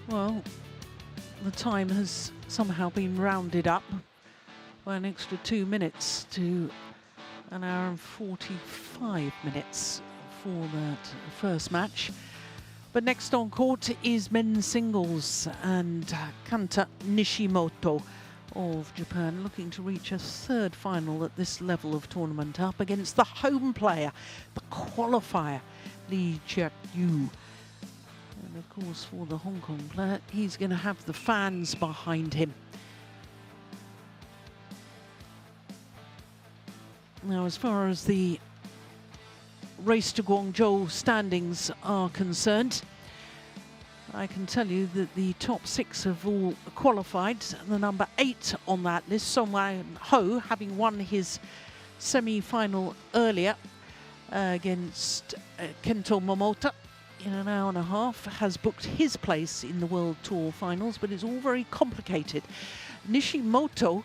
Well, the time has somehow been rounded up by an extra 2 minutes to an hour and 45 minutes for that first match. But next on court is men's singles, and Kenta Nishimoto of Japan looking to reach a third final at this level of tournament, up against the home player, the qualifier, Cheuk Yiu. And of course, for the Hong Kong player, he's going to have the fans behind him. Now, as far as the race to Guangzhou standings are concerned, I can tell you that the top 6 have all qualified. The number 8 on that list, Song-Wan Ho, having won his semi-final earlier against Kenta Momota in an hour and a half, has booked his place in the World Tour finals, but it's all very complicated. Nishimoto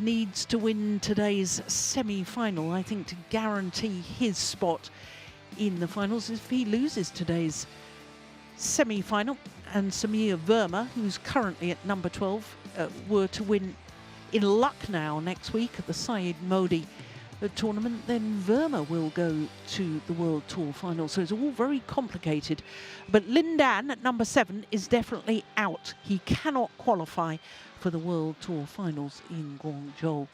needs to win today's semi-final, I think, to guarantee his spot in the finals. If he loses today's semi-final and Samir Verma, who's currently at number 12, were to win in Lucknow next week at the Syed Modi tournament, then Verma will go to the World Tour final. So it's all very complicated. But Lindan at number 7 is definitely out. He cannot qualify for the World Tour finals in Guangzhou.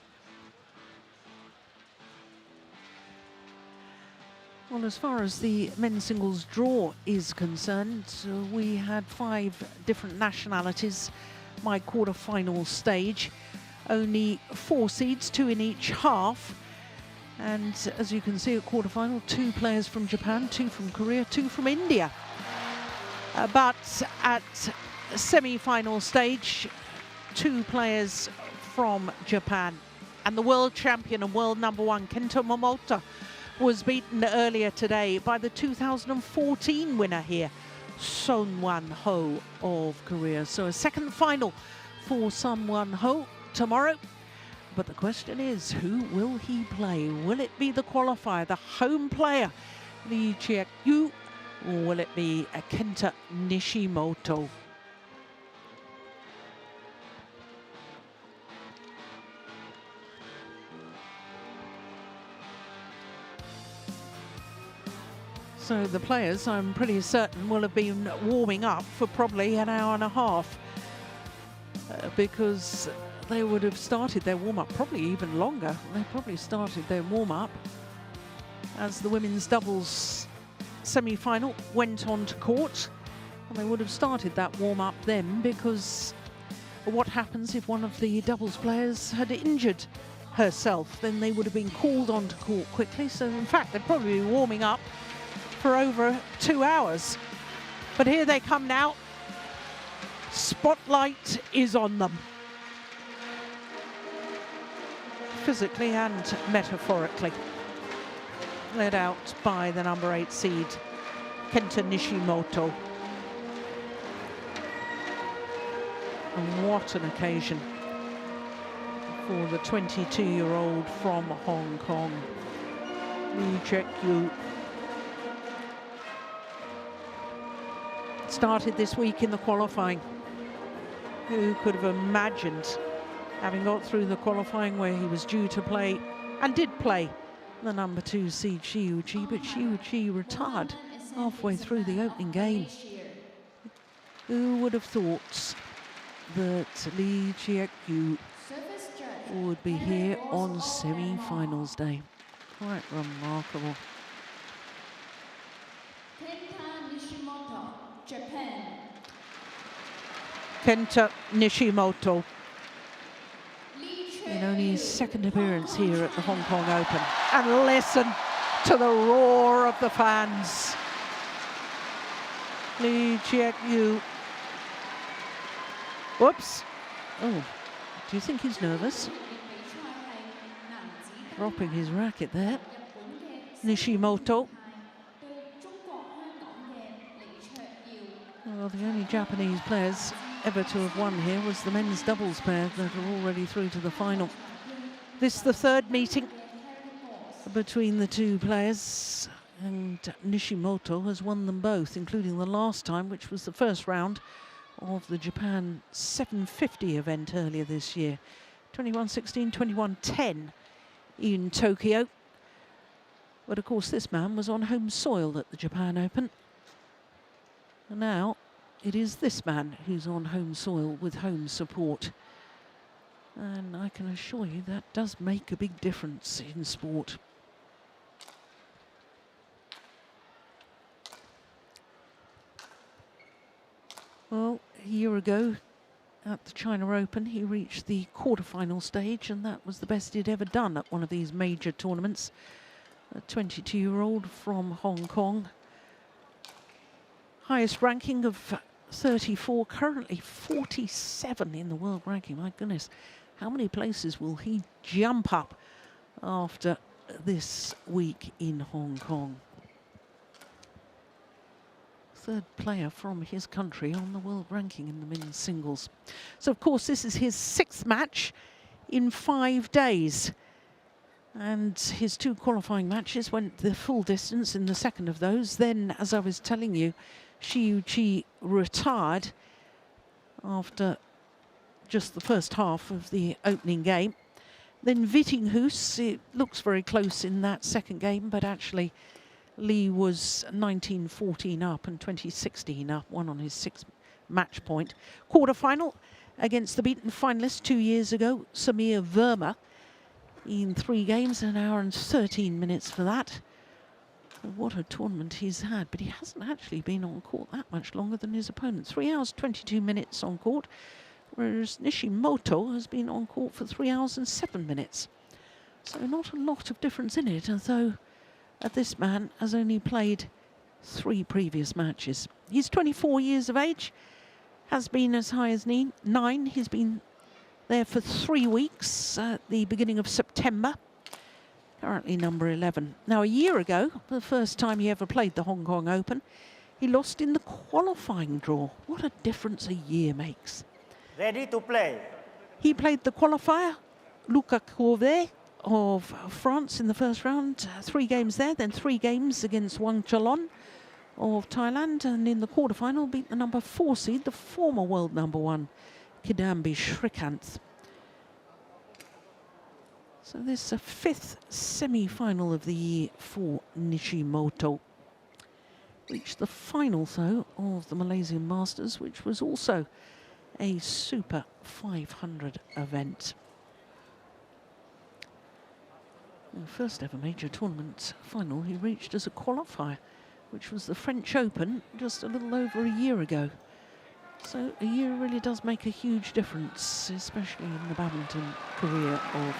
Well, as far as the men's singles draw is concerned, we had 5 different nationalities my quarter-final stage. Only 4 seeds, 2 in each half. And as you can see at quarter-final, 2 players from Japan, 2 from Korea, 2 from India. But at semi-final stage, 2 players from Japan. And the world champion and world number 1, Kenta Momota, was beaten earlier today by the 2014 winner here, Song-Wan Ho of Korea. So a second final for Song-Wan Ho tomorrow. But the question is, who will he play? Will it be the qualifier, the home player, Cheuk Yiu, or will it be Kenta Nishimoto? So the players, I'm pretty certain, will have been warming up for probably an hour and a half because they would have started their warm-up probably even longer. They probably started their warm-up as the women's doubles semi-final went on to court. And they would have started that warm-up then, because what happens if one of the doubles players had injured herself? Then they would have been called onto court quickly. So in fact, they'd probably be warming up for over 2 hours. But here they come now. Spotlight is on them, physically and metaphorically. Led out by the number 8 seed, Kenta Nishimoto. And what an occasion for the 22-year-old from Hong Kong, Cheuk Yiu. Started this week in the qualifying. Who could have imagined, having got through the qualifying where he was due to play, and did play, the number 2 seed Cheuk Yiu, but Cheuk Yiu retired halfway through the opening game. Who would have thought that Cheuk Yiu would be here on semi-finals day? Quite remarkable. Kenta Nishimoto, Japan. Kenta Nishimoto, in only his second appearance here at the Hong Kong Open. And listen to the roar of the fans. Cheuk Yiu. Whoops. Oh, do you think he's nervous? Dropping his racket there. Nishimoto. Well, the only Japanese players ever to have won here was the men's doubles pair that are already through to the final. This is the third meeting between the 2 players, and Nishimoto has won them both, including the last time, which was the first round of the Japan 750 event earlier this year. 21-16, 21-10 in Tokyo. But of course this man was on home soil at the Japan Open. And now it is this man who's on home soil with home support. And I can assure you that does make a big difference in sport. Well, a year ago at the China Open, he reached the quarterfinal stage, and that was the best he'd ever done at one of these major tournaments. A 22-year-old from Hong Kong. Highest ranking of 34, currently 47 in the world ranking. My goodness, how many places will he jump up after this week in Hong Kong? Third player from his country on the world ranking in the men's singles. So of course this is his 6th match in 5 days. And his 2 qualifying matches went the full distance in the second of those. Then, as I was telling you, Cheuk Yiu retired after just the first half of the opening game. Then Vittinghus, it looks very close in that second game, but actually Lee was 19-14 up and 20-16 up, won on his 6th match point. Quarter-final against the beaten finalist 2 years ago, Samir Verma, in 3 games, 1 hour and 13 minutes for that. What a tournament he's had, but he hasn't actually been on court that much longer than his opponent. 3 hours, 22 minutes on court, whereas Nishimoto has been on court for 3 hours and 7 minutes. So not a lot of difference in it, although this man has only played 3 previous matches. He's 24 years of age, has been as high as 9. He's been there for 3 weeks at the beginning of September. Currently number 11. Now, a year ago, the first time he ever played the Hong Kong Open, he lost in the qualifying draw. What a difference a year makes. Ready to play. He played the qualifier, Luca Corvet of France in the first round. 3 games there, then 3 games against Wang Chalon of Thailand. And in the quarterfinal, beat the number 4 seed, the former world number 1, Kidambi Srikanth. So this is a 5th semi-final of the year for Nishimoto. Reached the final, though, of the Malaysian Masters, which was also a Super 500 event. The first ever major tournament final he reached as a qualifier, which was the French Open just a little over a year ago. So a year really does make a huge difference, especially in the badminton career of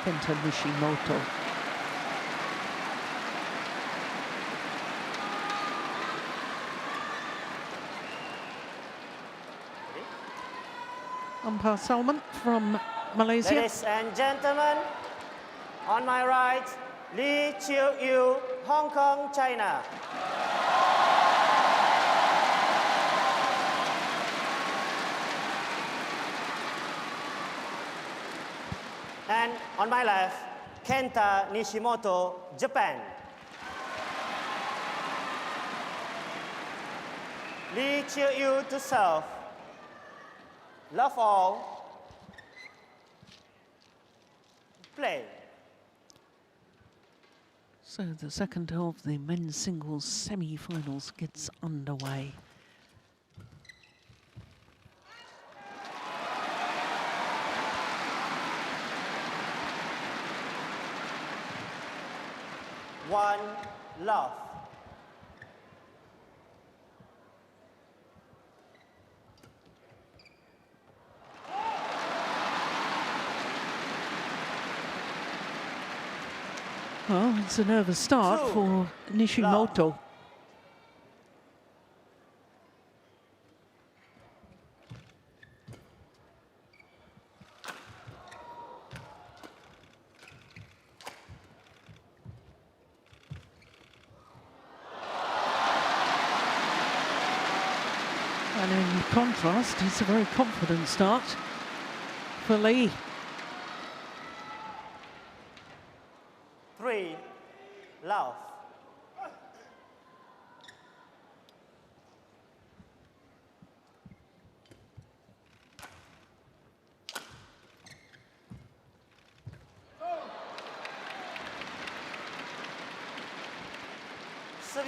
Kenta NISHIMOTO. Umpire Salman from Malaysia. Ladies and gentlemen, on my right, Cheuk Yiu, Hong Kong, China. And on my left, Kenta Nishimoto, Japan. Cheuk Yiu to serve. Love all. Play. So the second of the men's singles semi-finals gets underway. One love. Well, it's a nervous start for Nishimoto. And in contrast, it's a very confident start for Lee. 3 love.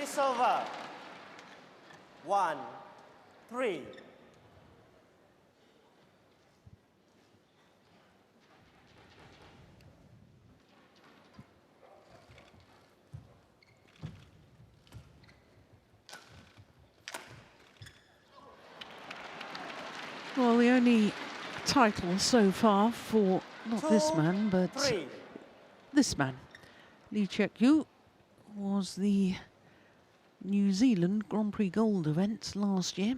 Service over. 1-3. Well, the only title so far for not this 2, man, but 3. this man, Cheuk Yiu, was the New Zealand Grand Prix Gold event last year.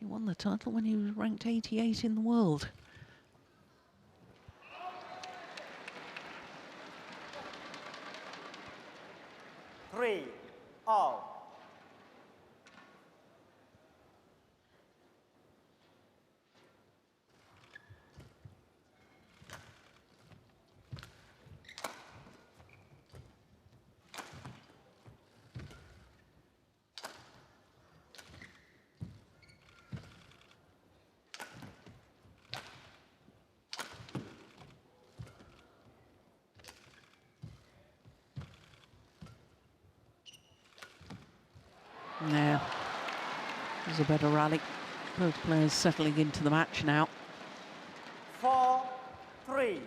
He won the title when he was ranked 88 in the world. Three, all. Yeah, it was a better rally. Both players settling into the match now. 4-3.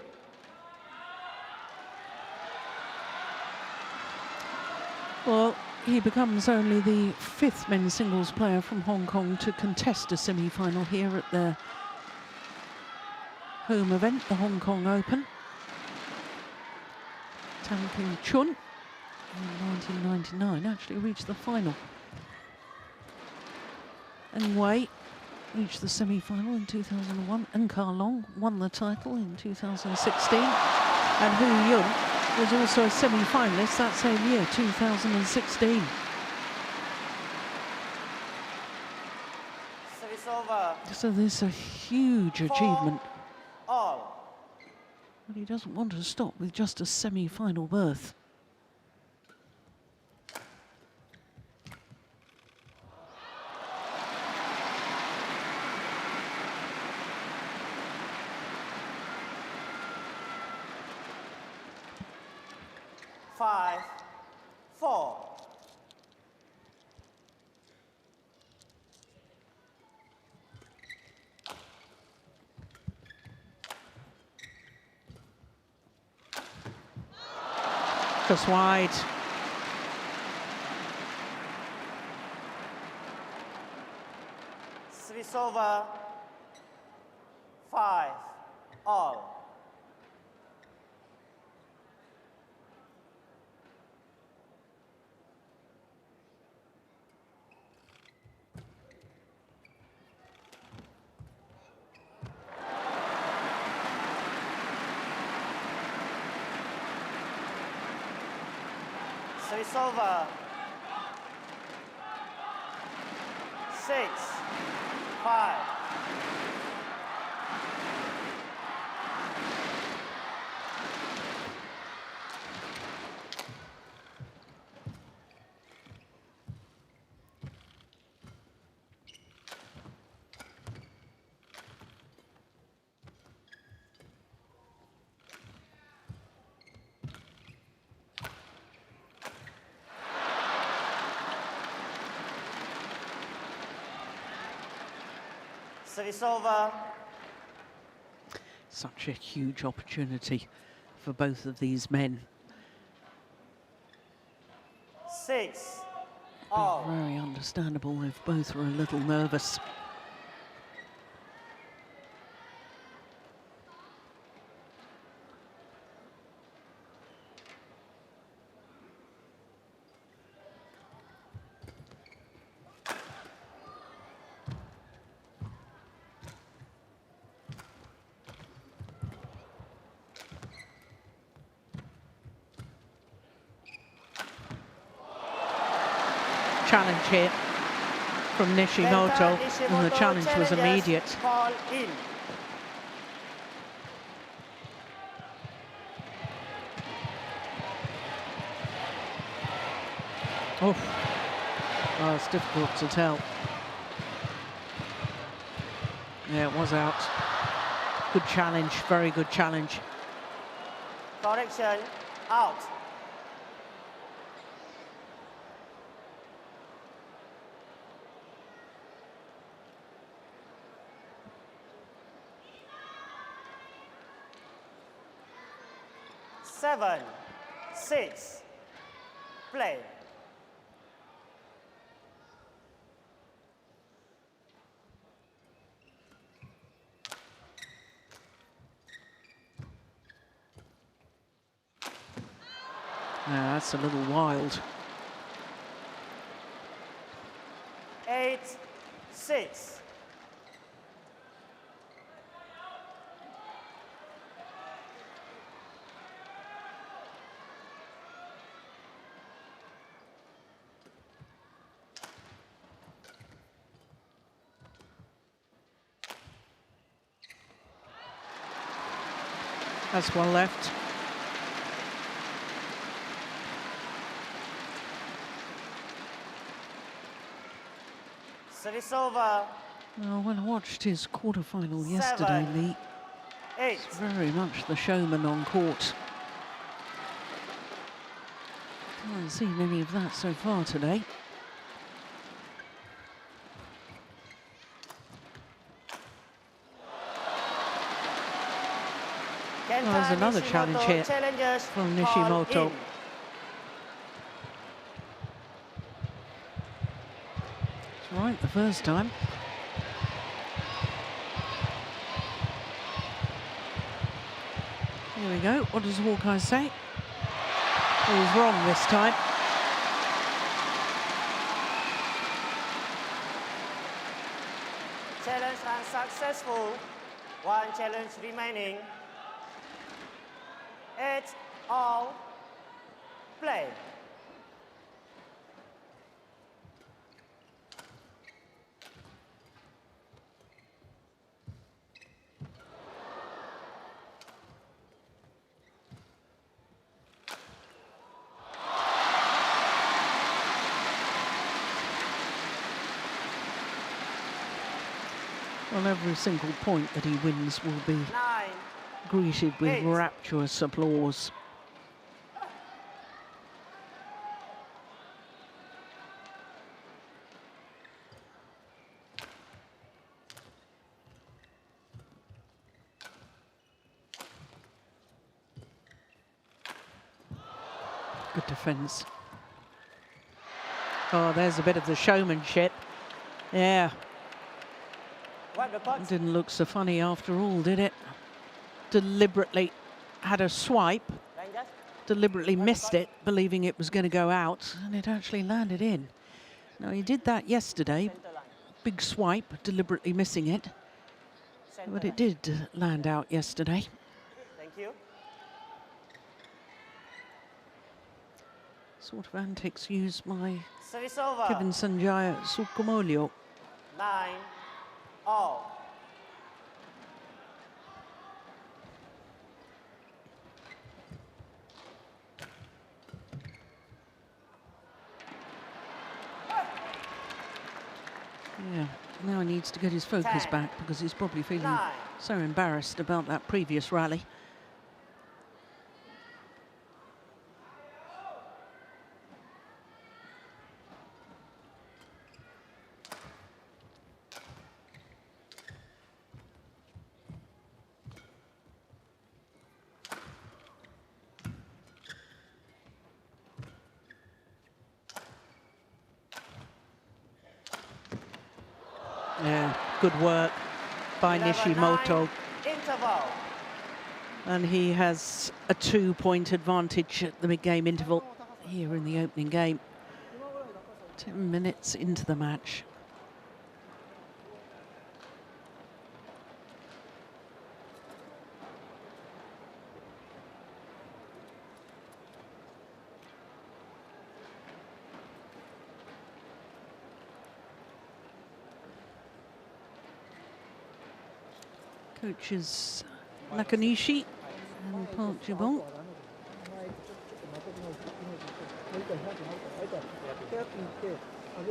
Well, he becomes only the 5th men's singles player from Hong Kong to contest a semi-final here at their home event, the Hong Kong Open. Tan Ping Chun in 1999 actually reached the final. And Wei reached the semi-final in 2001, and Ka Long won the title in 2016. And Hu Yun was also a semi-finalist that same year, 2016. Service over. So this is a huge achievement. All. But he doesn't want to stop with just a semi-final berth. Five, 4. Just wide. Service over. 5, all. Service over. 6, 5. Service over. Such a huge opportunity for both of these men. 6, Be all. very understandable if both were a little nervous. Challenge here from Nishimoto, Kenta and the challenge was challenges immediate. Call in. Oh, it's difficult to tell. Yeah, it was out. Good challenge, very good challenge. Correction, out. 7-6. Play. Yeah, that's a little wild. 8-6. That's well left. Service over. Well, when I watched his quarterfinal yesterday, Lee, 8. it's very much the showman on court. Haven't seen any of that so far today. Kenta There's another challenge here challengers from called Nishimoto. in. It's right the first time. Here we go. What does Hawkeye say? He's wrong this time. Challenge unsuccessful. One challenge remaining. 8-all. Play. Well, every single point that he wins will be 9. greeted with 8. rapturous applause. Good defence. Oh, there's a bit of the showmanship. Yeah. What the coach? Didn't look so funny after all, did it? Deliberately had a swipe, Rangers? deliberately missed it, believing it was going to go out, and it actually landed in. Now, he did that yesterday. Center line. Big swipe, deliberately missing it. Center But line. it did land out yesterday. Thank you. Sort of antics used by Service over. Kevin Sanjaya Sukumolio. 9-all. Yeah, now he needs to get his focus 10, back because he's probably feeling 9. so embarrassed about that previous rally. Yeah, good work by 11-9. Nishimoto. Interval. And he has a 2-point advantage at the mid-game interval here in the opening game. 10 minutes into the match. Coaches Nakanishi and Park Jibon.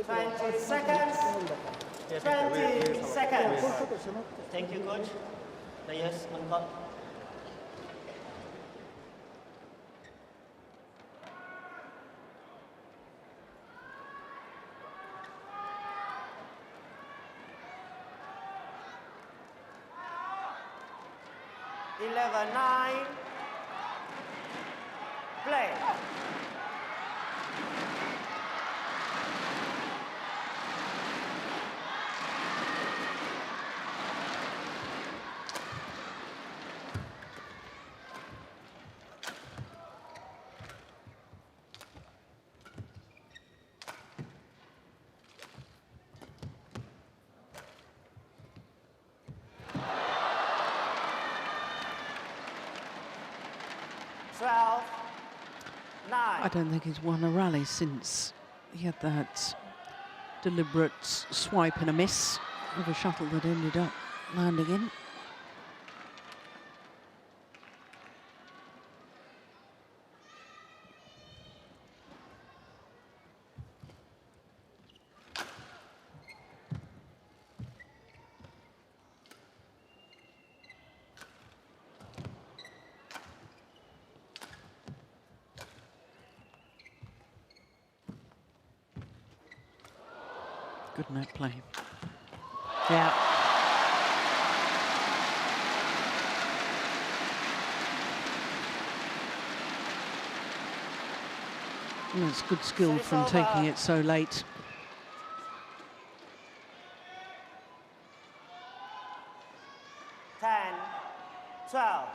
20 seconds. 20 seconds. Thank you, coach. Players on court. Play. I don't think he's won a rally since he had that deliberate swipe and a miss of a shuttle that ended up landing in. Good net play. Yeah. Well, it's good skill from taking it so late. Ten, 12.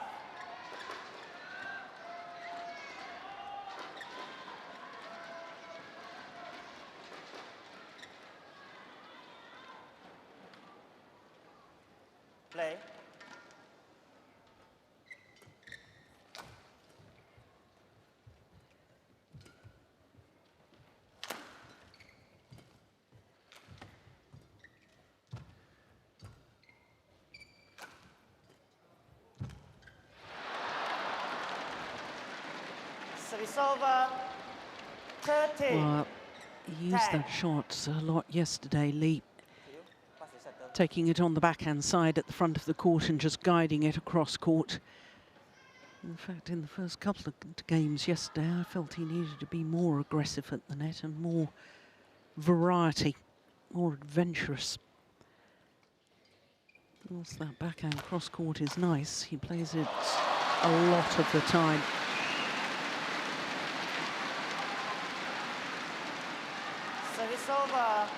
Play. Service over. 13. Well, he used that shot a lot yesterday, Lee. Taking it on the backhand side at the front of the court and just guiding it across court. In fact, in the first couple of games yesterday, I felt he needed to be more aggressive at the net and more variety, more adventurous. Whilst that backhand cross court is nice, he plays it a lot of the time. Service over.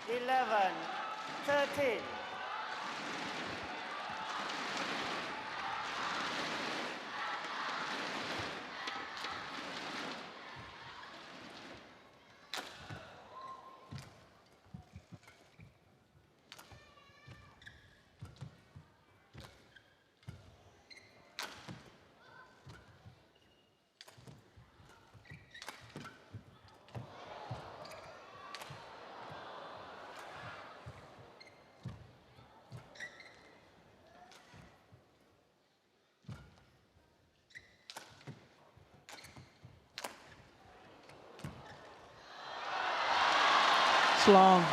11, 13. It's long.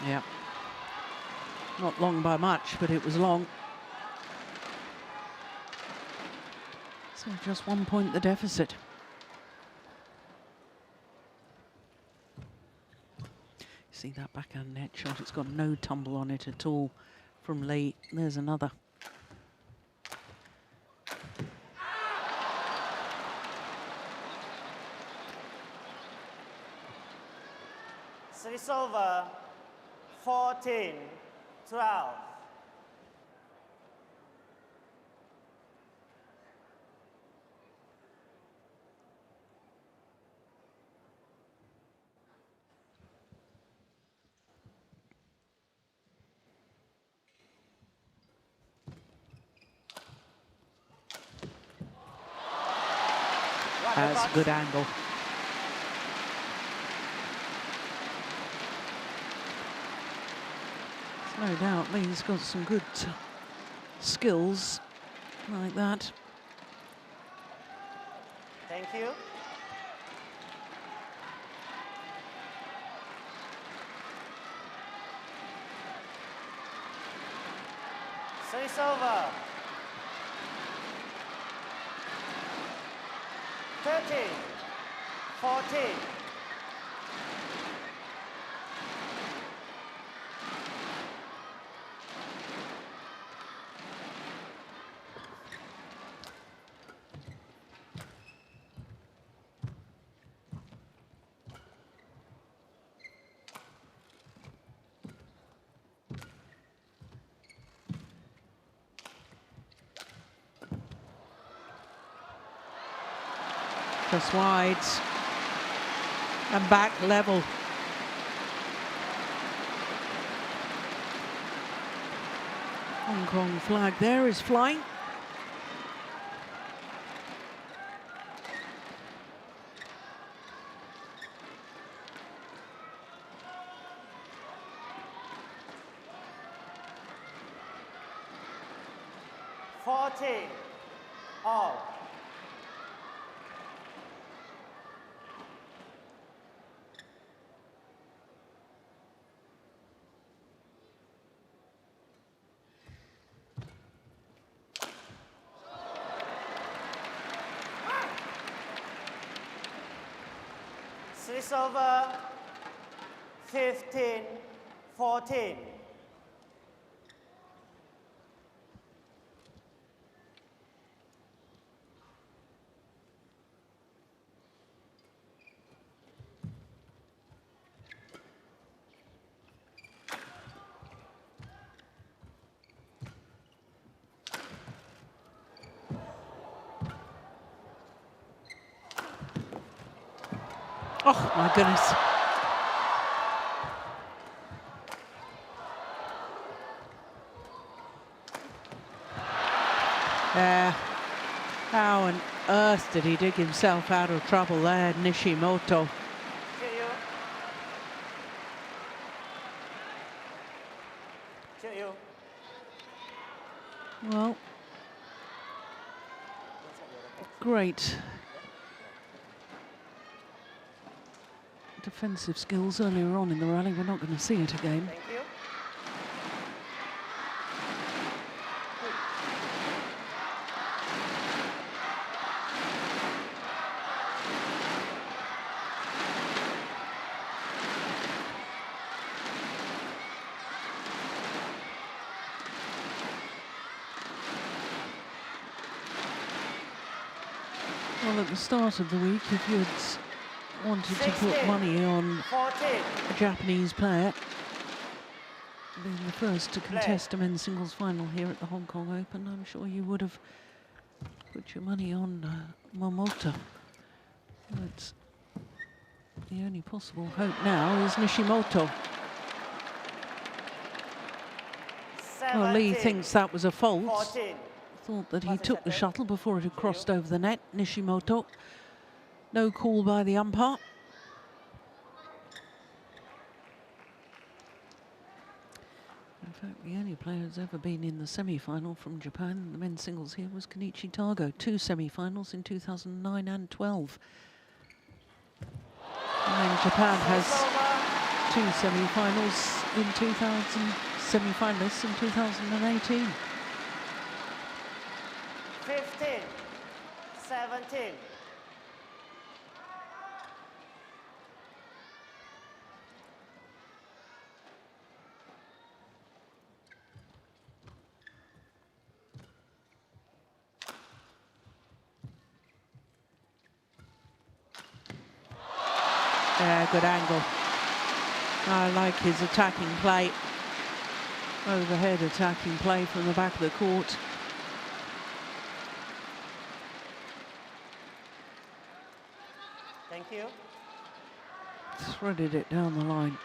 Yeah. Not long by much, but it was long. So just 1 point the deficit. See that backhand net shot, it's got no tumble on it at all from Lee. There's another. Service over. 14, 12. That's a good angle. No doubt Lee's got some good skills like that. Thank you. Service over. 13, 14. Just wide and back level. Hong Kong flag there is flying. All. Service over. 15, 14. Oh my goodness. How on earth did he dig himself out of trouble there, Nishimoto? Cheuk Yiu. Well, great defensive skills earlier on in the rally. We're not going to see it again. Thank you. Well, at the start of the week, if you had wanted to put money on 14. a Japanese player being the first to contest a men's singles final here at the Hong Kong Open, I'm sure you would have put your money on Momota. But the only possible hope now is Nishimoto. Well, Lee thinks that was a fault. 14. Thought that he took the shuttle before it had crossed over the net. Nishimoto, no call by the umpire. In fact, the only player who's ever been in the semi-final from Japan in the men's singles here was Kenichi Tago. 2 semi-finals in 2009 and 12. And then Japan has 2 semi-finals in 2000, semi-finalists in 2018. 15, 17. Yeah, good angle. I like his attacking play. Overhead attacking play from the back of the court. Thank you. Threaded it down the line.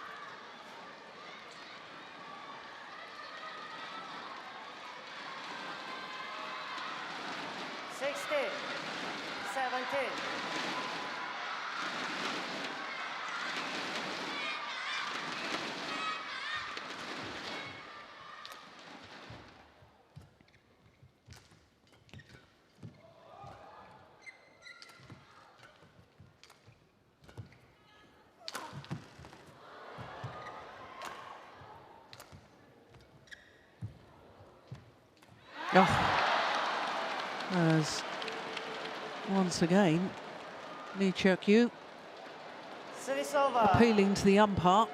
Oh, as once again, Cheuk Yiu Service over. appealing to the umpire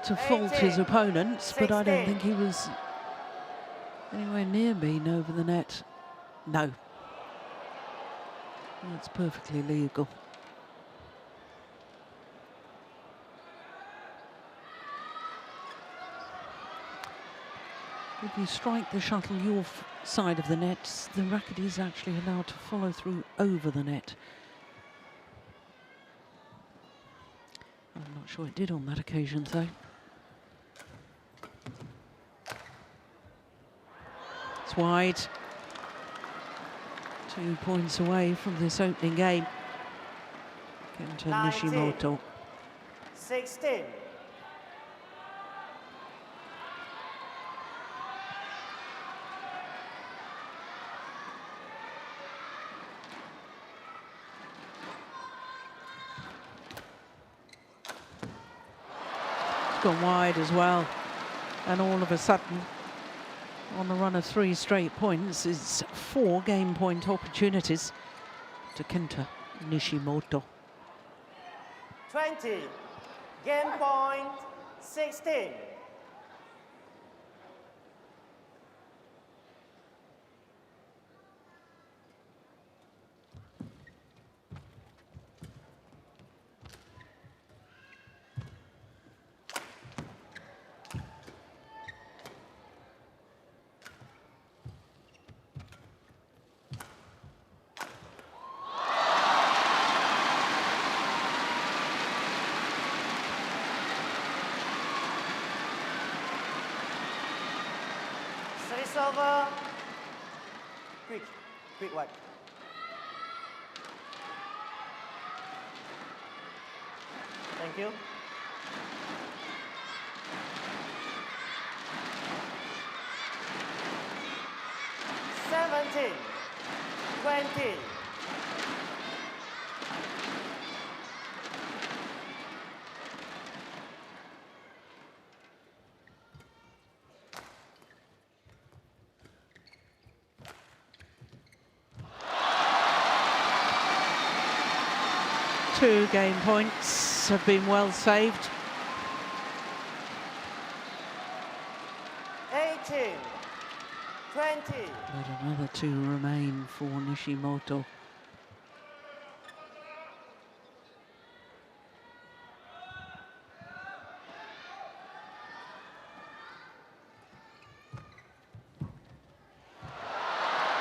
to fault his 18, opponents, but I don't 16. think he was anywhere near being over the net. No. That's perfectly legal. If you strike the shuttle your side of the net, the racket is actually allowed to follow through over the net. I'm not sure it did on that occasion, though. It's wide. 2 points away from this opening game. Kenta 19. Nishimoto. 16. It's gone wide as well. And all of a sudden, on the run of 3 straight points, it's 4 game point opportunities to Kenta Nishimoto. 20. Game point 16. Service over. Quick one. Thank you. $17, 20. Two game points have been well saved. 18, 20. But another 2 remain for Nishimoto.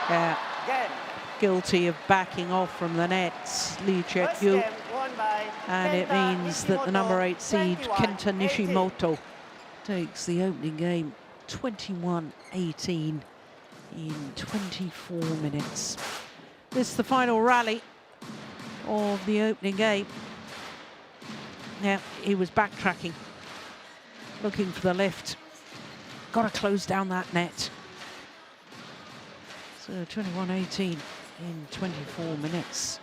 Yeah, Game. guilty of backing off from the nets, Cheuk First Yiu. game won by And it Kenta means that the number 8 seed, 21, Kenta 18. Nishimoto, takes the opening game 21-18 in 24 minutes. This is the final rally of the opening game. Yeah, he was backtracking, looking for the lift. Got to close down that net. So 21-18 in 24 minutes.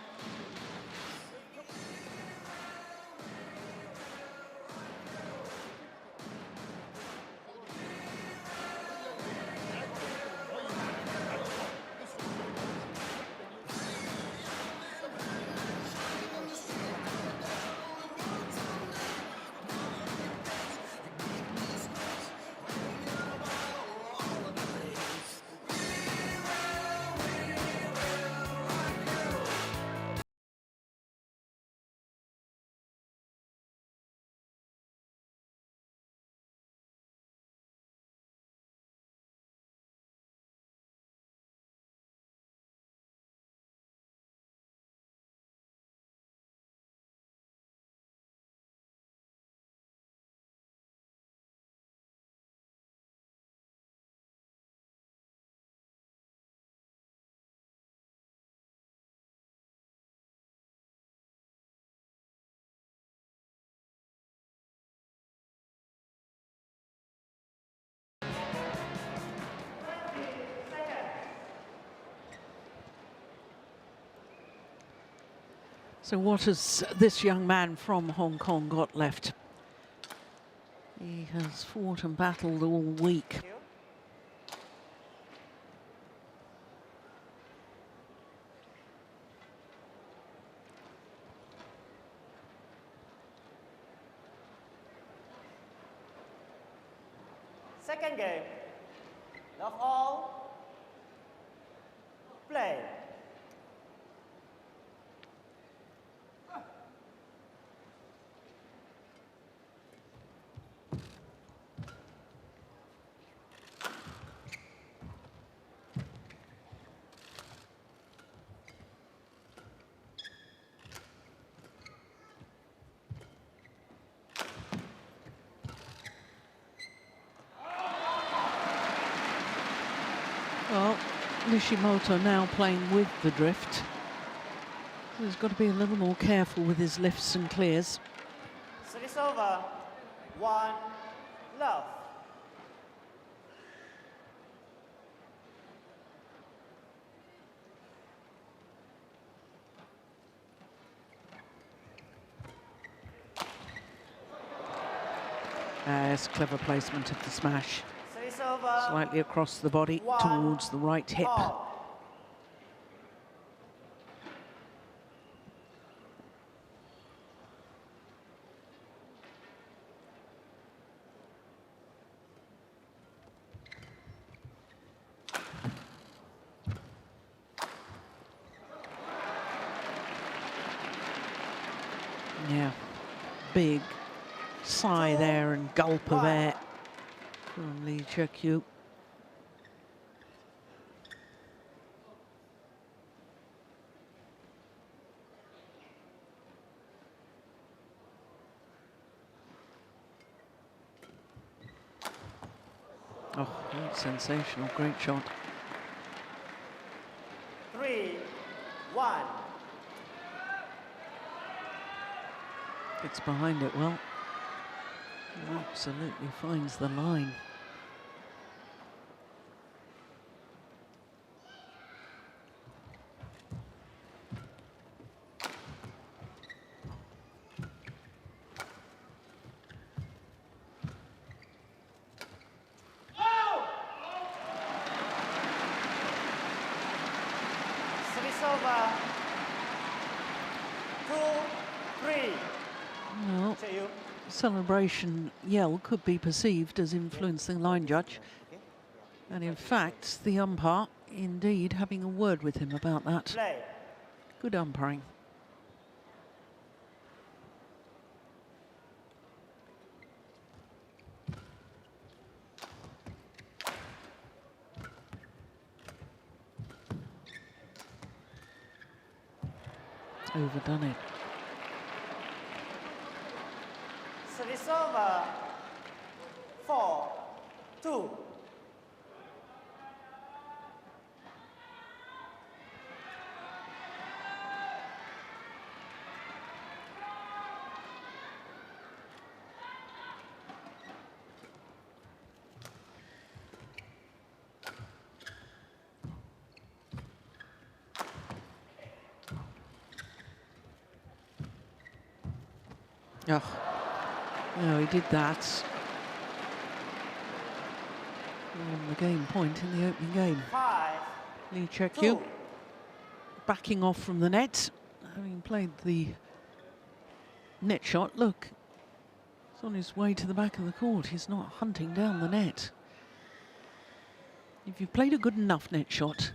So what has this young man from Hong Kong got left? He has fought and battled all week. Second game. Love all. Play. Well, Nishimoto now playing with the drift. He's got to be a little more careful with his lifts and clears. Service over. 1 love. It's clever placement of the smash. Service over. Slightly across the body, 1 towards the right hip. all. Yeah, big sigh there and gulp of air from Cheuk Yiu. Oh, sensational, great shot. 3 1. Gets behind it well. Absolutely finds the line. Service over. 2 3. Well, Cheuk Yiu. celebration yell could be perceived as influencing line judge. And in fact, the umpire indeed having a word with him about that. Play. Good umpiring. Overdone it. Service over. 4 2. Oh, no, he did that on the game point in the opening game. 5 Cheuk 2. Yiu backing off from the net, having played the net shot. Look, he's on his way to the back of the court. He's not hunting down the net. If you've played a good enough net shot,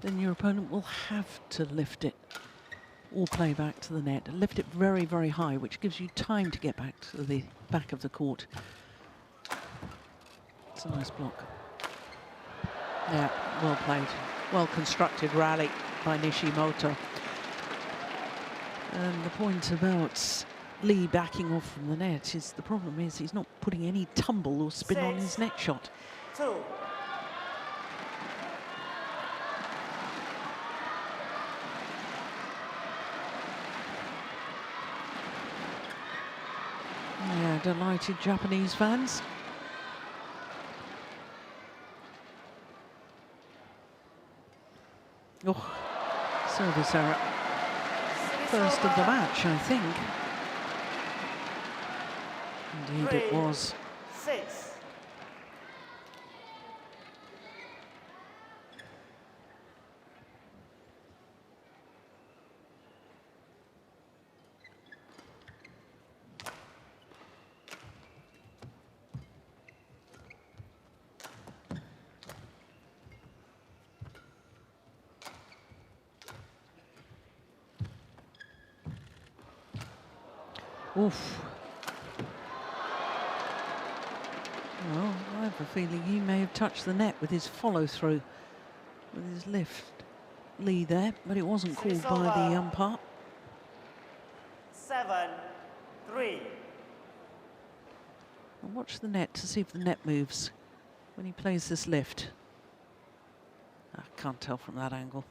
then your opponent will have to lift it or play back to the net. Lift it very, very high, which gives you time to get back to the back of the court. It's a nice block. Yeah, well played. Well constructed rally by Nishimoto. And the point about Lee backing off from the net is the problem is he's not putting any tumble or spin on his net shot. 2. Yeah, delighted Japanese fans. Oh, service error. First of the match, I think. Indeed it was. 6. Oof. Well, I have a feeling he may have touched the net with his follow-through, with his lift lead there, but it wasn't called by the umpire. 7-3. And watch the net to see if the net moves when he plays this lift. I can't tell from that angle.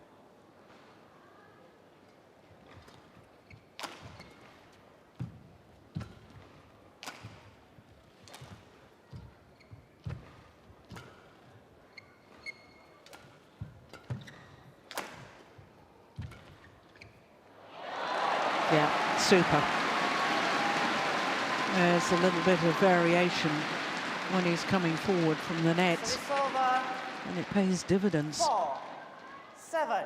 Yeah, super. There's a little bit of variation when he's coming forward from the net, and it pays dividends. 4-7.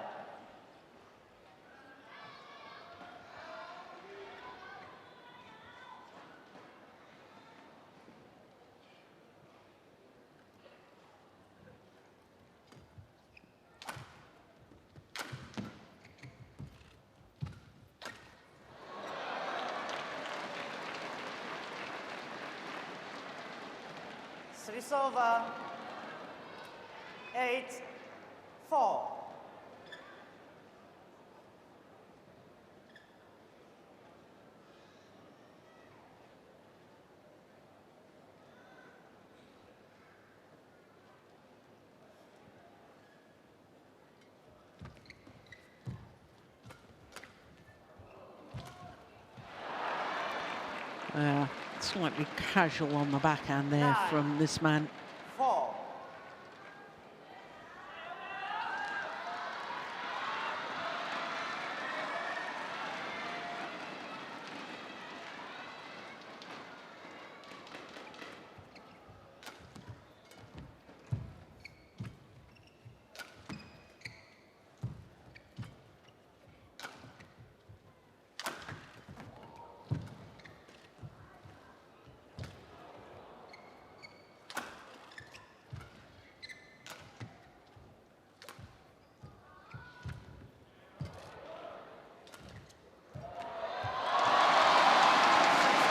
Service over. 8-4. Slightly casual on the backhand there from this man. 4.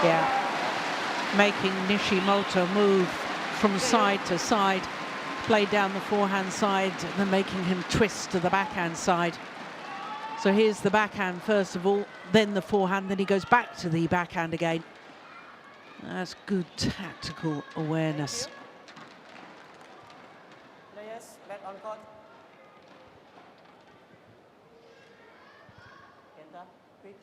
Yeah, making Nishimoto move from side to side, play down the forehand side, and then making him twist to the backhand side. So here's the backhand first of all, then the forehand, then he goes back to the backhand again. That's good tactical awareness. Players back on court. Kenta, quick.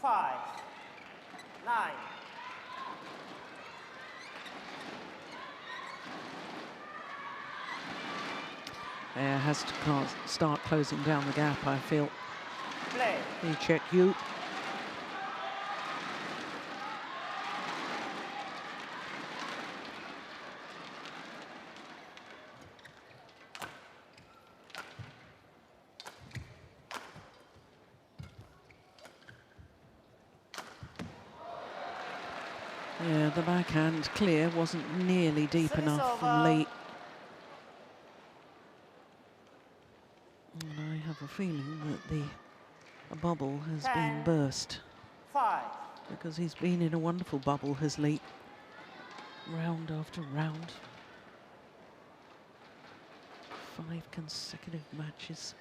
Five, 9. Yeah, has to start closing down the gap, I feel. Play. The Cheuk Yiu. Yeah, the backhand clear wasn't nearly deep enough from Lee. And I have a feeling that the bubble has been burst. 5. Because he's been in a wonderful bubble, has Lee. Round after round. 5 consecutive matches.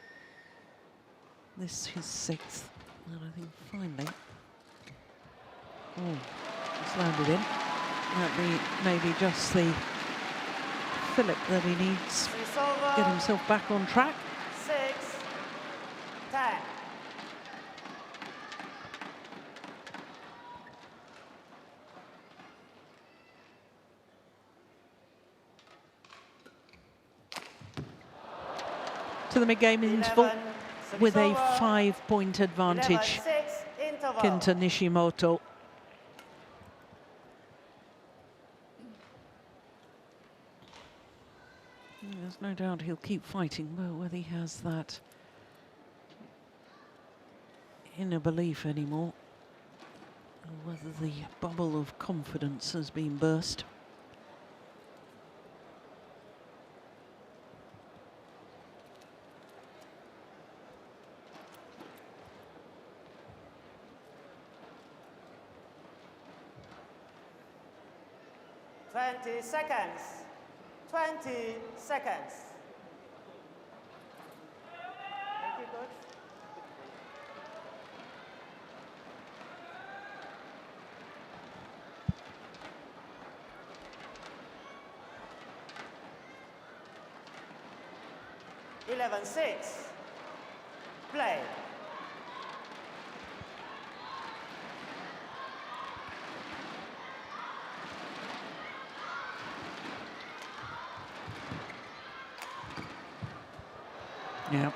This his 6th. And I think finally... Oh, it's landed in. That may be just the fillip that he needs to get himself back on track. 6-10. To the mid-game interval with a 5-point advantage. 11-6 Kenta Nishimoto. There's no doubt he'll keep fighting, but whether he has that inner belief anymore, or whether the bubble of confidence has been burst. 20 seconds. 20 seconds. Thank you, coach. Eleven, 6. Play. Yeah,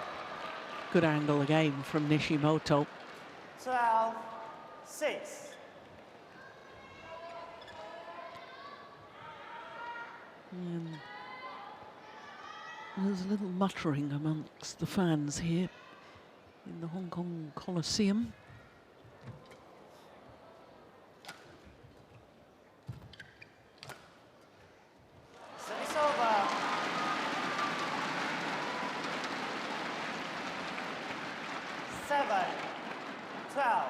good angle again from Nishimoto. 12, 6. And there's a little muttering amongst the fans here in the Hong Kong Coliseum. Service over. 7, 12.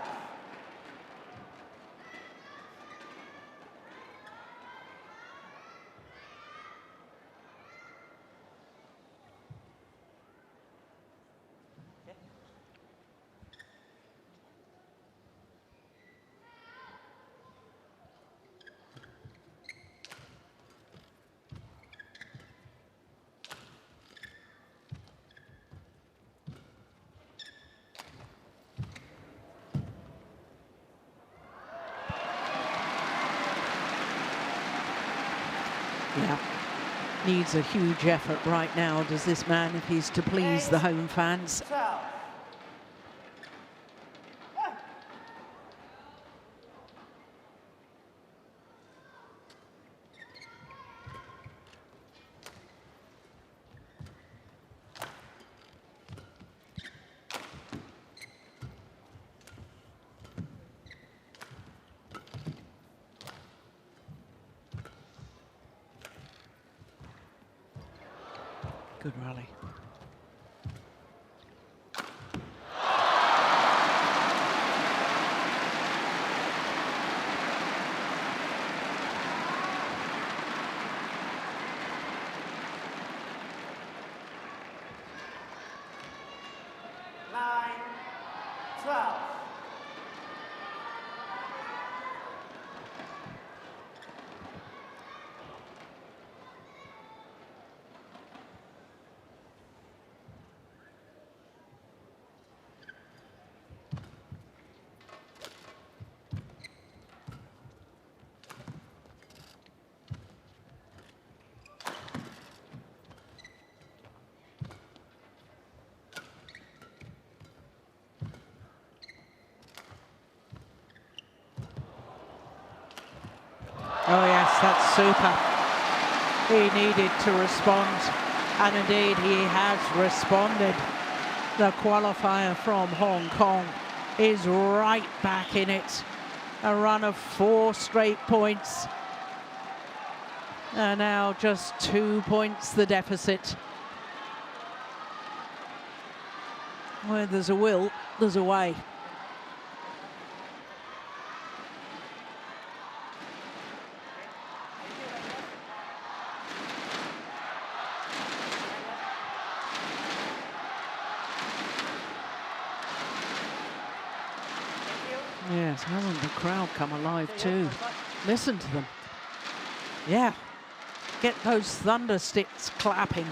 Yeah, needs a huge effort right now, does this man, if he's to please the home fans. 12. Good rally. Nine, 12. Oh yes, that's super. He needed to respond, and indeed he has responded. The qualifier from Hong Kong is right back in it. A run of 4 straight points. And now just 2 points the deficit. Where there's a will, there's a way. Yes, hasn't the crowd come alive too? Listen to them. Yeah, get those thunder sticks clapping.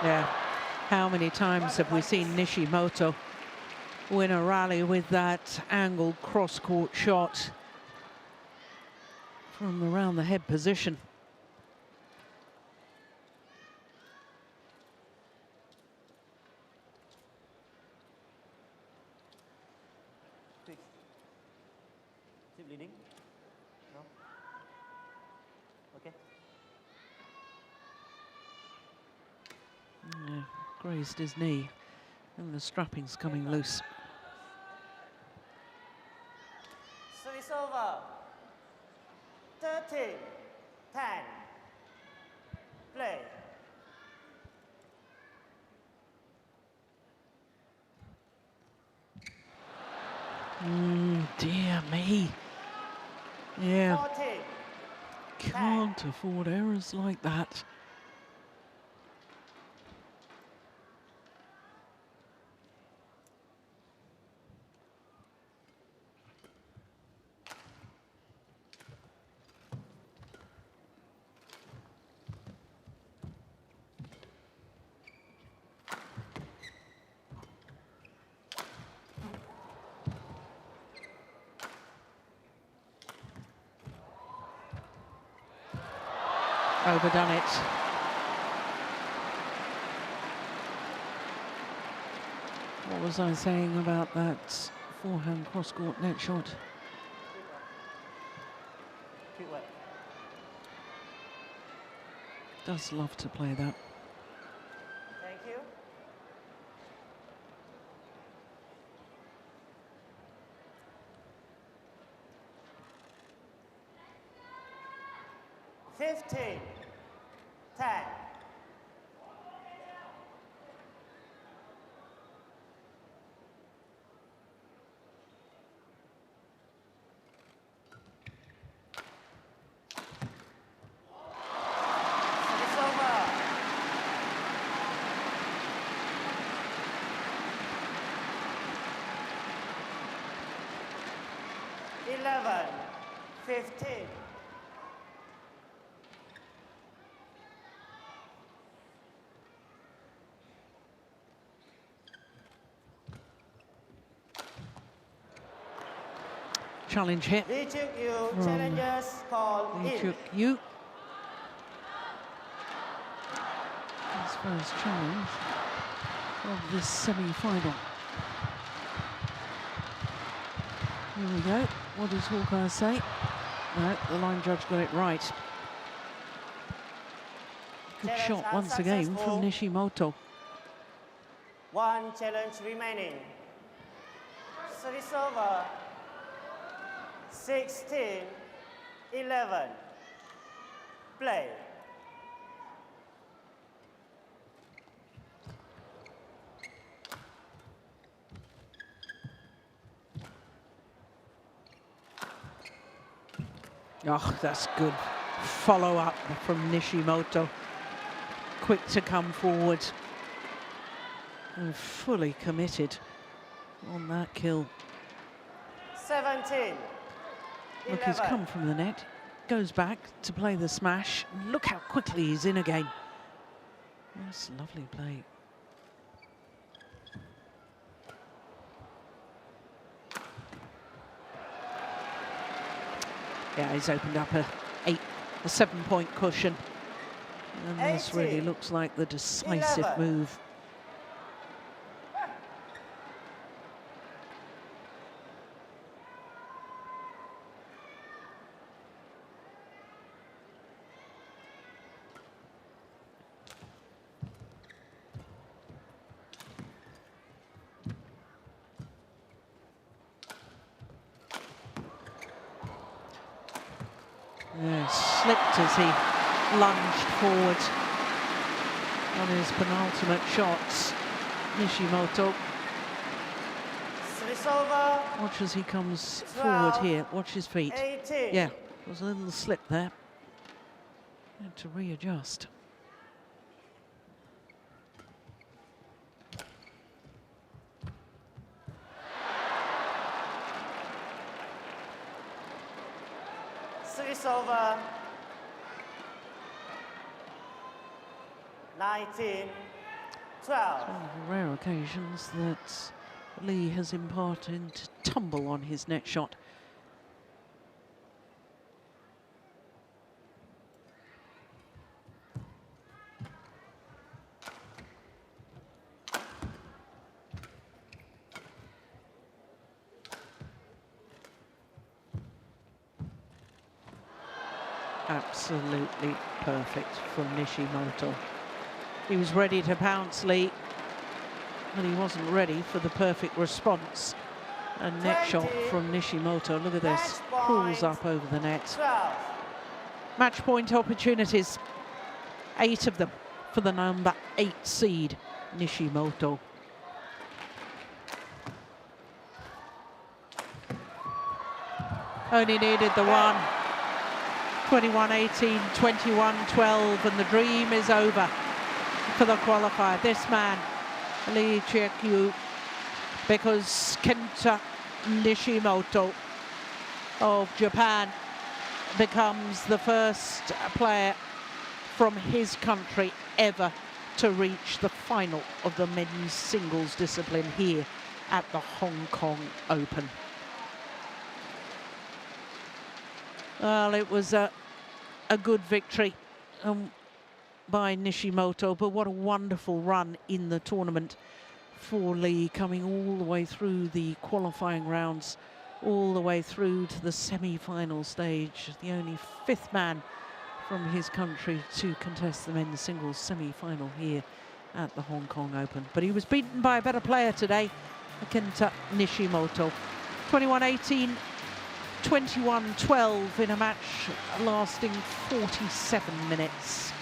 Yeah, how many times have we seen Nishimoto win a rally with that angled cross-court shot from around the head position? Is it bleeding? No? Okay. Yeah, grazed his knee. And the strapping's coming loose. Service over. 13, 10. Play. Dear me. Yeah, 14, can't afford errors like that. Overdone it. What was I saying about that forehand cross-court net shot? Keep wet. Does love to play that. Thank you. $15, 10. Service over. $11, 15. Challenge hit. Cheuk Yiu, challengers call in. Cheuk Yiu. His first challenge of this semi-final. Here we go. What does Hawkeye say? No, the line judge got it right. Good Challenge shot once again from unsuccessful. Nishimoto. One challenge remaining. Service over. 16, 11. Play. Oh, that's good follow-up from Nishimoto. Quick to come forward. And fully committed on that kill. 17, Look, he's 11. come from the net, goes back to play the smash. Look how quickly he's in again. That's lovely play. Yeah, he's opened up a 7-point cushion. And this really 18, looks like the decisive 11. move. Yeah, slipped as he lunged forward on his penultimate shots. Nishimoto. Service over. Watch as he comes 12, forward here. Watch his feet. 18. Yeah, there was a little slip there. Had to readjust. Service over. 19, 12. One of the rare occasions that Lee has imparted tumble on his net shot. Absolutely perfect from Nishimoto. He was ready to pounce, Lee. but he wasn't ready for the perfect response. A net shot from Nishimoto. Look at this. Pulls up over the net. 12. Match point opportunities. 8 of them for the number 8 seed, Nishimoto. Only needed the one. 21-18, 21-12, and the dream is over for the qualifier. This man, Cheuk Yiu, because Kenta Nishimoto of Japan becomes the first player from his country ever to reach the final of the men's singles discipline here at the Hong Kong Open. Well, it was a good victory by Nishimoto, but what a wonderful run in the tournament for Lee, coming all the way through the qualifying rounds, all the way through to the semi-final stage. The only 5th man from his country to contest the men's singles semi-final here at the Hong Kong Open. But he was beaten by a better player today, Kenta Nishimoto. 21-18, 21-12 in a match lasting 47 minutes.